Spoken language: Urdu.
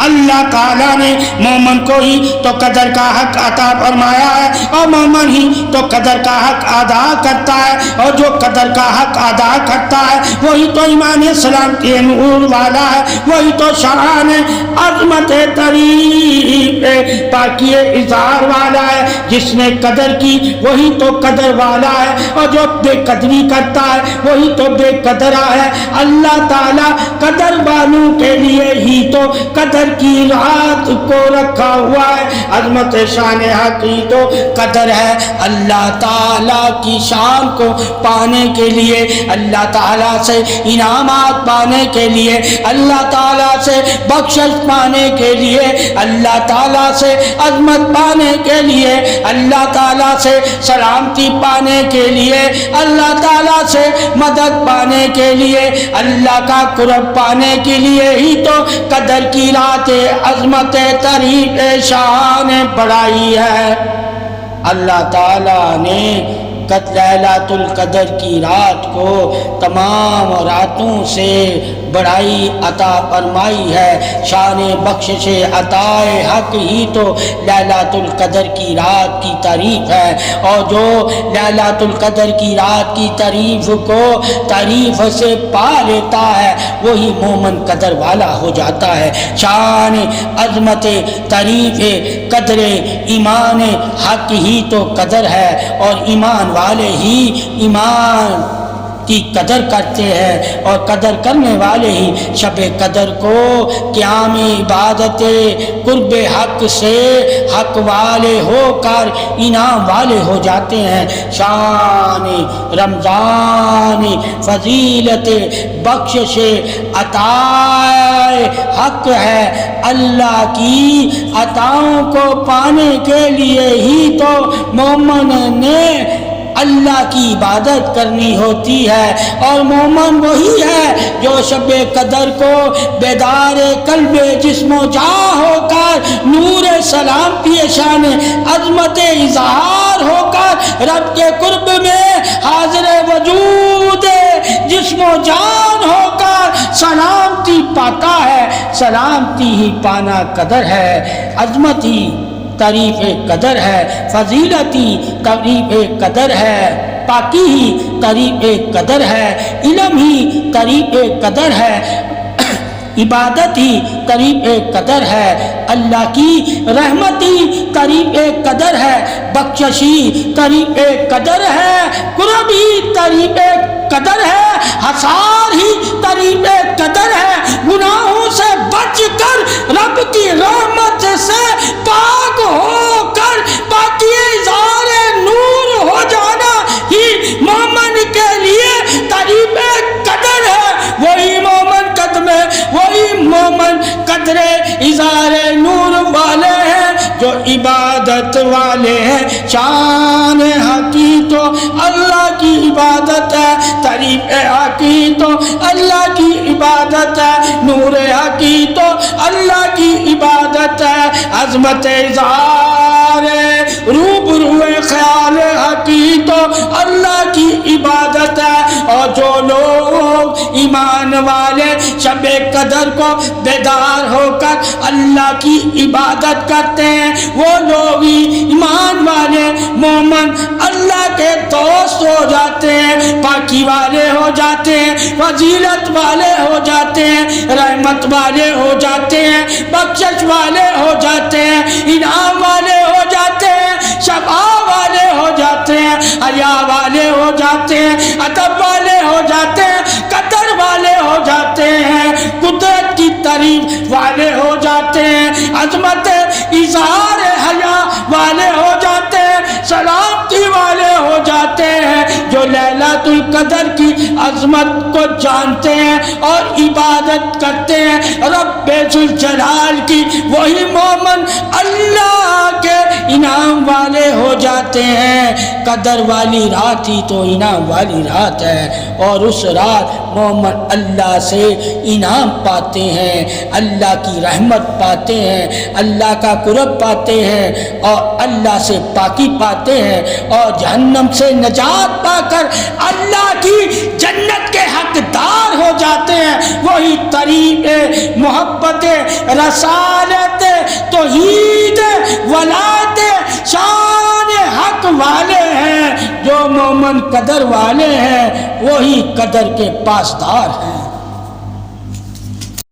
اللہ تعالیٰ نے مومن کو ہی تو قدر کا حق عطا فرمایا ہے اور مومن ہی تو قدر کا حق ادا کرتا ہے، اور جو قدر کا حق ادا کرتا ہے وہی تو ایمان اسلام کے نور والا ہے، وہی تو شان عظمت تعریف پاکی اظہار والا ہے۔ جس نے قدر کی وہی تو قدر والا ہے، اور جو بے قدری کرتا ہے وہی تو بے قدرہ ہے۔ اللہ تعالیٰ قدر والوں کے لیے ہی تو قدر کی رات کو رکھا ہوا ہے۔ عظمت شان حق ہی تو قدر ہے۔ اللہ تعالیٰ کی شان کو پانے کے لیے، اللہ تعالیٰ سے انعامات پانے کے لیے، اللہ تعالیٰ سے بخشش پانے کے لیے، اللہ تعالیٰ سے عظمت پانے کے لیے، اللہ تعالیٰ سے سلامتی پانے کے لیے، اللہ تعالیٰ سے مدد پانے کے لیے، اللہ کا قرب پانے کے لیے ہی تو قدر کی رات عظمت تعریف شان بڑھائی ہے۔ اللہ تعالیٰ نے لیلۃ القدر کی رات کو تمام راتوں سے بڑائی عطا فرمائی ہے۔ شان بخشش عطائے حق ہی تو لیلۃ القدر کی رات کی تعریف ہے، اور جو لیلۃ القدر کی رات کی تعریف کو تعریف سے پا لیتا ہے وہی مومن قدر والا ہو جاتا ہے۔ شان عظمت تعریف قدر ایمان حق ہی تو قدر ہے، اور ایمان والے ہی ایمان کی قدر کرتے ہیں، اور قدر کرنے والے ہی شب قدر کو قیام عبادت قرب حق سے حق والے ہو کر انعام والے ہو جاتے ہیں۔ شان رمضان فضیلت بخشش عطائے حق ہے۔ اللہ کی عطاؤں کو پانے کے لیے ہی تو مومن نے اللہ کی عبادت کرنی ہوتی ہے، اور مومن وہی ہے جو شب قدر کو بیدار قلب جسم و جاں ہو کر نور سلامتی شان عظمت اظہار ہو کر رب کے قرب میں حاضر وجود جسم و جان ہو کر سلامتی پاتا ہے۔ سلامتی ہی پانا قدر ہے، عظمت ہی تعریف قدر ہے، فضیلتی تعریف قدر ہے، پاکی ہی تعریف قدر ہے، علم ہی تعریف قدر ہے، عبادت ہی تعریف قدر ہے، اللہ کی رحمت ہی تعریف قدر ہے، بخششی تعریف قدر ہے، قرب ہی تعریف قدر ہے، حصار ہی تعریف قدر ہے۔ گناہوں سے بچ کر رب کی رحمت سے پاک ہو کر پاکی اظہار نور ہو جانا ہی مومن کے لیے تعریف قدر ہے۔ وہی مومن قدم ہے، وہی مومن قدر اظہار نور والے ہیں جو عبادت والے ہیں۔ شان حقی تو اللہ کی عبادت ہے، تعریف حقی تو اللہ کی عبادت ہے، نور حقی تو اللہ کی عبادت ہے، عظمت اظہار روبرو خیال حقی تو اللہ کی عبادت ہے۔ اور جو لوگ ایمان والے شب قدر کو بیدار ہو کر اللہ کی عبادت کرتے ہیں وہ لوگ ہی ایمان والے مومن اللہ کے دوست ہو جاتے ہیں، پاکی والے ہو جاتے ہیں، فضیلت والے ہو جاتے ہیں، رحمت والے ہو جاتے ہیں، بخشش والے ہو جاتے ہیں، انعام والے ہو جاتے ہیں، شفا والے ہو جاتے ہیں، حیا والے ہو جاتے ہیں، ادب والے ہو جاتے ہیں، قدر والے ہو جاتے ہیں، قدرت کی تعریف والے ہو جاتے ہیں، عظمت اظہار حیا والے ہو جاتے ہیں، سلامتی والے ہو جاتے ہیں۔ جو لیلۃ القدر کی عظمت کو جانتے ہیں اور عبادت کرتے ہیں رب ذوالجلال کی، وہی مومن اللہ کے انعام والے ہو جاتے ہیں۔ قدر والی رات ہی تو انعام والی رات ہے، اور اس رات مومن اللہ سے انعام پاتے ہیں، اللہ کی رحمت پاتے ہیں، اللہ کا قرب پاتے ہیں، اور اللہ سے پاکی پاتے ہیں، اور جہنم سے نجات پا کر اللہ کی جنت کے حقدار ہو جاتے ہیں، وہی طریق محبت رسالت توحید ولایت شان حق والے ہیں۔ جو مومن قدر والے ہیں وہی قدر کے پاسدار ہیں۔